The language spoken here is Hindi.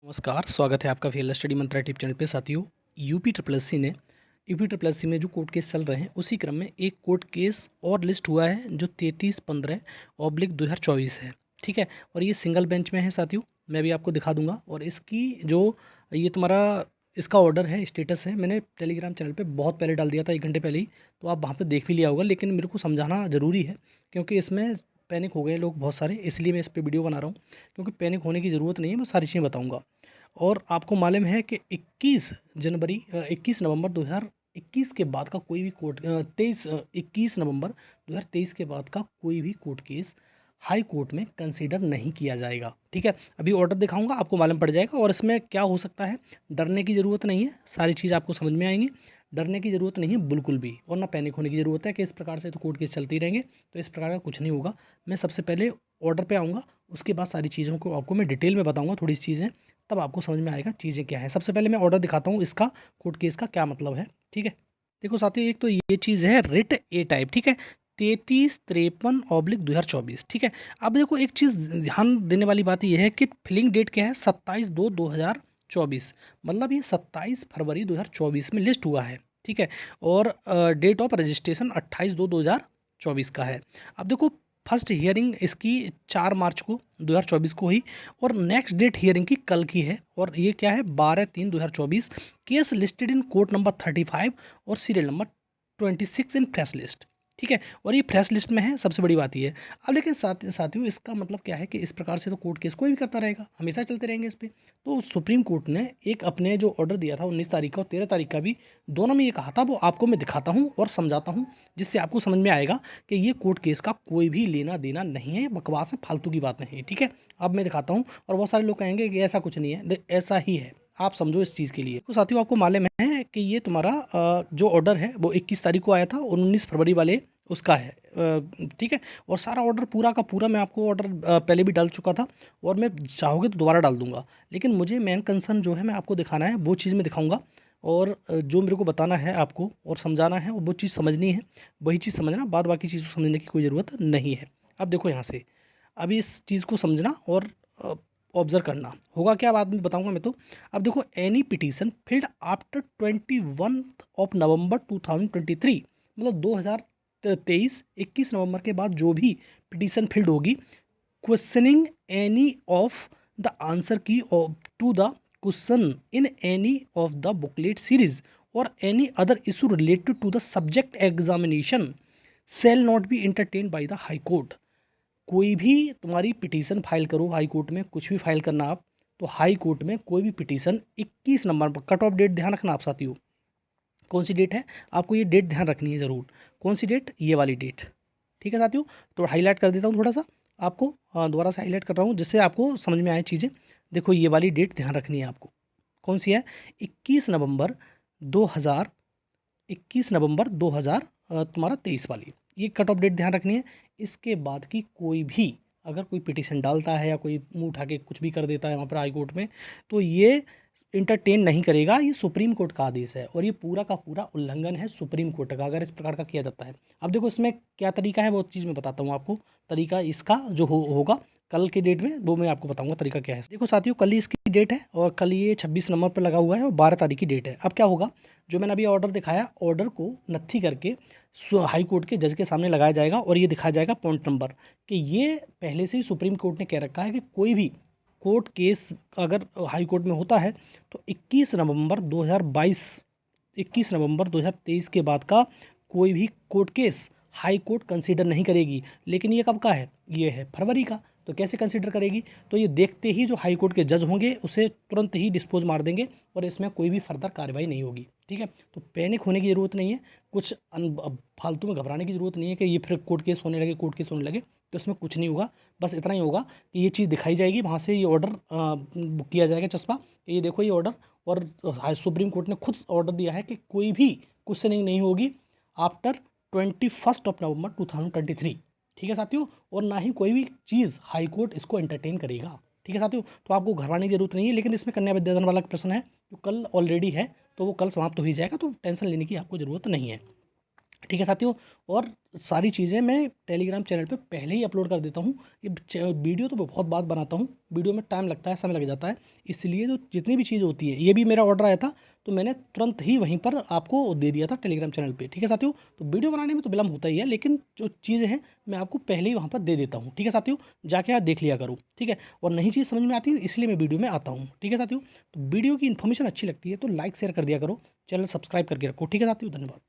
नमस्कार, स्वागत है आपका वीएलएस स्टडी मंत्रा टिप चैनल पे। साथियों, यूपी ट्रिपल एससी में जो कोर्ट केस चल रहे हैं उसी क्रम में एक कोर्ट केस और लिस्ट हुआ है जो 33/15/2024 है। ठीक है, और ये सिंगल बेंच में है साथियों। मैं भी आपको दिखा दूंगा। और इसकी जो ये तुम्हारा इसका ऑर्डर है, स्टेटस है, मैंने टेलीग्राम चैनल पे बहुत पहले डाल दिया था, 1 घंटे पहले ही। तो आप वहाँ पे देख भी लिया होगा, लेकिन मेरे को समझाना ज़रूरी है क्योंकि इसमें पैनिक हो गए लोग बहुत सारे, इसलिए मैं इस पर वीडियो बना रहा हूँ। क्योंकि पैनिक होने की ज़रूरत नहीं है, मैं सारी चीज़ें बताऊँगा। और आपको मालूम है कि 21 नवंबर 2021 के बाद का कोई भी 21 नवंबर 2023 के बाद का कोई भी कोर्ट केस हाई कोर्ट में कंसीडर नहीं किया जाएगा। ठीक है, अभी ऑर्डर दिखाऊंगा, आपको मालूम पड़ जाएगा। और इसमें क्या हो सकता है, डरने की ज़रूरत नहीं है, सारी चीज़ आपको समझ में आएंगी। डरने की ज़रूरत नहीं है बिल्कुल भी, और ना पैनिक होने की ज़रूरत है कि इस प्रकार से तो कोर्ट केस चलते ही रहेंगे, तो इस प्रकार का कुछ नहीं होगा। मैं सबसे पहले ऑर्डर पे आऊँगा, उसके बाद सारी चीज़ों को आपको मैं डिटेल में बताऊँगा, थोड़ी सी चीज़ें, तब आपको समझ में आएगा चीज़ें क्या है। सबसे पहले मैं ऑर्डर दिखाता हूँ, इसका कोर्ट केस का क्या मतलब है। ठीक है, देखो साथियों, एक तो ये चीज़ है रिट ए टाइप। ठीक है, 33/53/2024। ठीक है, अब देखो एक चीज़ ध्यान देने वाली बात यह है कि फिलिंग डेट क्या है, 27/2/2024। मतलब ये 27 फरवरी 2024 में लिस्ट हुआ है। ठीक है, और डेट ऑफ रजिस्ट्रेशन 28/2/2024 का है। अब देखो, फर्स्ट हियरिंग इसकी 4 मार्च को 2024 को हुई, और नेक्स्ट डेट हियरिंग की कल की है। और ये क्या है, 12/3/2024। Case listed in court number 35 और serial number 26 in fresh list. ठीक है, और ये फ्रेश लिस्ट में है, सबसे बड़ी बात ये है। अब लेकिन साथियों, इसका मतलब क्या है कि इस प्रकार से तो कोर्ट केस कोई भी करता रहेगा, हमेशा चलते रहेंगे इस पे। तो सुप्रीम कोर्ट ने एक अपने जो ऑर्डर दिया था 19 तारीख का और 13 तारीख का भी, दोनों में ये कहा था, वो आपको मैं दिखाता हूँ और समझाता हूँ, जिससे आपको समझ में आएगा कि ये कोर्ट केस का कोई भी लेना देना नहीं है, बकवास है, फालतू की बात नहीं है। ठीक है, अब मैं दिखाता हूँ, और बहुत सारे लोग कहेंगे कि ऐसा कुछ नहीं है, ऐसा ही है, आप समझो इस चीज़ के लिए। तो साथियों, आपको मालूम है कि ये तुम्हारा जो ऑर्डर है वो 21 तारीख को आया था, और 19 फरवरी वाले उसका है। ठीक है, और सारा ऑर्डर पूरा का पूरा मैं आपको ऑर्डर पहले भी डाल चुका था, और मैं चाहोगे तो दोबारा डाल दूंगा। लेकिन मुझे मेन कंसर्न जो है मैं आपको दिखाना है, वो चीज़ मैं दिखाऊंगा। और जो मेरे को बताना है आपको और समझाना है, वो चीज़ समझनी है, वही चीज़ समझना, बाद बाकी चीज़ को समझने की कोई ज़रूरत नहीं है। अब देखो यहाँ से, अब इस चीज़ को समझना और ऑब्जर्व करना होगा क्या, बाद में बताऊंगा मैं तो। अब देखो, any petition filed after 21 November 2023, मतलब 2023 21 नवंबर के बाद जो भी पिटीशन फिल्ड होगी, questioning any of the answer key to the question in any of the booklet series or any other issue related to the subject examination shall not be entertain by the high court. कोई भी तुम्हारी पिटीशन फाइल करो हाई कोर्ट में, कुछ भी फाइल करना आप, तो हाई कोर्ट में कोई भी पिटीशन 21 नंबर पर, कट ऑफ डेट ध्यान रखना आप साथियों, कौन सी डेट है, आपको ये डेट ध्यान रखनी है ज़रूर। कौन सी डेट, ये वाली डेट। ठीक है साथियों, तो हाईलाइट कर देता हूँ थोड़ा सा आपको, दोबारा से हाईलाइट कर रहा हूँ जिससे आपको समझ में आए चीज़ें। देखो, ये वाली डेट ध्यान रखनी है आपको, कौन सी है, 21 नवंबर 2000, 21 नवंबर 2000 तुम्हारा 23 वाली, ये कट ऑफ डेट ध्यान रखनी है। इसके बाद की कोई भी अगर कोई पिटीशन डालता है या कोई मुंह उठा के कुछ भी कर देता है वहाँ पर हाई कोर्ट में, तो ये इंटरटेन नहीं करेगा। ये सुप्रीम कोर्ट का आदेश है, और ये पूरा का पूरा उल्लंघन है सुप्रीम कोर्ट का अगर इस प्रकार का किया जाता है। अब देखो, इसमें क्या तरीका है, वो चीज़ मैं बताता हूँ आपको। तरीका इसका जो होगा कल के डेट में, वो मैं आपको बताऊंगा तरीका क्या है। देखो साथियों, कल ही इसकी डेट है, और कल ये 26 नंबर पर लगा हुआ है, और 12 तारीख की डेट है। अब क्या होगा, जो मैंने अभी ऑर्डर दिखाया, ऑर्डर को नत्थी करके हाई कोर्ट के जज के सामने लगाया जाएगा, और ये दिखाया जाएगा पॉइंट नंबर, कि ये पहले से ही सुप्रीम कोर्ट ने कह रखा है कि कोई भी कोर्ट केस अगर हाई कोर्ट में होता है, तो 21 नवंबर 2023 के बाद का कोई भी court case high court consider नहीं करेगी। लेकिन ये कब का है, ये है फरवरी का, तो कैसे कंसीडर करेगी, तो ये देखते ही जो हाई कोर्ट के जज होंगे उसे तुरंत ही डिस्पोज मार देंगे, और इसमें कोई भी फर्दर कार्रवाई नहीं होगी। ठीक है, तो पैनिक होने की ज़रूरत नहीं है, कुछ फालतू में घबराने की ज़रूरत नहीं है कि ये फिर कोर्ट केस होने लगे, कोर्ट केस होने लगे, तो इसमें कुछ नहीं होगा। बस इतना ही होगा कि ये चीज़ दिखाई जाएगी, वहाँ से ये ऑर्डर बुक किया जाएगा चस्पा, ये देखो ये ऑर्डर, और सुप्रीम कोर्ट ने खुद ऑर्डर दिया है कि कोई भी क्वेश्चनिंग नहीं होगी आफ्टर 21 नवंबर 2023। ठीक है साथियों, और ना ही कोई भी चीज़ हाई कोर्ट इसको एंटरटेन करेगा। ठीक है साथियों, तो आपको घबराने की जरूरत नहीं है। लेकिन इसमें कन्या विद्यादान वाला प्रश्न है जो कल ऑलरेडी है, तो वो कल समाप्त हो ही जाएगा, तो टेंशन लेने की आपको ज़रूरत नहीं है। ठीक है साथियों। और सारी चीज़ें मैं टेलीग्राम चैनल पे पहले ही अपलोड कर देता हूँ। ये वीडियो तो मैं बहुत बात बनाता हूँ, वीडियो में टाइम लगता है, समय लग जाता है, इसलिए जो जितनी भी चीज़ होती है, ये भी मेरा ऑर्डर आया था तो मैंने तुरंत ही वहीं पर आपको दे दिया था टेलीग्राम चैनल पे। ठीक है साथियों, तो वीडियो बनाने में तो विलम्ब होता ही है, लेकिन जो चीज़ें हैं मैं आपको पहले ही वहाँ पर दे देता हूँ। ठीक है साथियों, जाके आप देख लिया करो। ठीक है, और नई चीज़ समझ में आती है इसलिए मैं वीडियो में आता हूँ। ठीक है साथियों, तो वीडियो की इन्फॉर्मेशन अच्छी लगती है तो लाइक शेयर कर दिया करो, चैनल सब्सक्राइब करके रखो। ठीक है साथियों, धन्यवाद।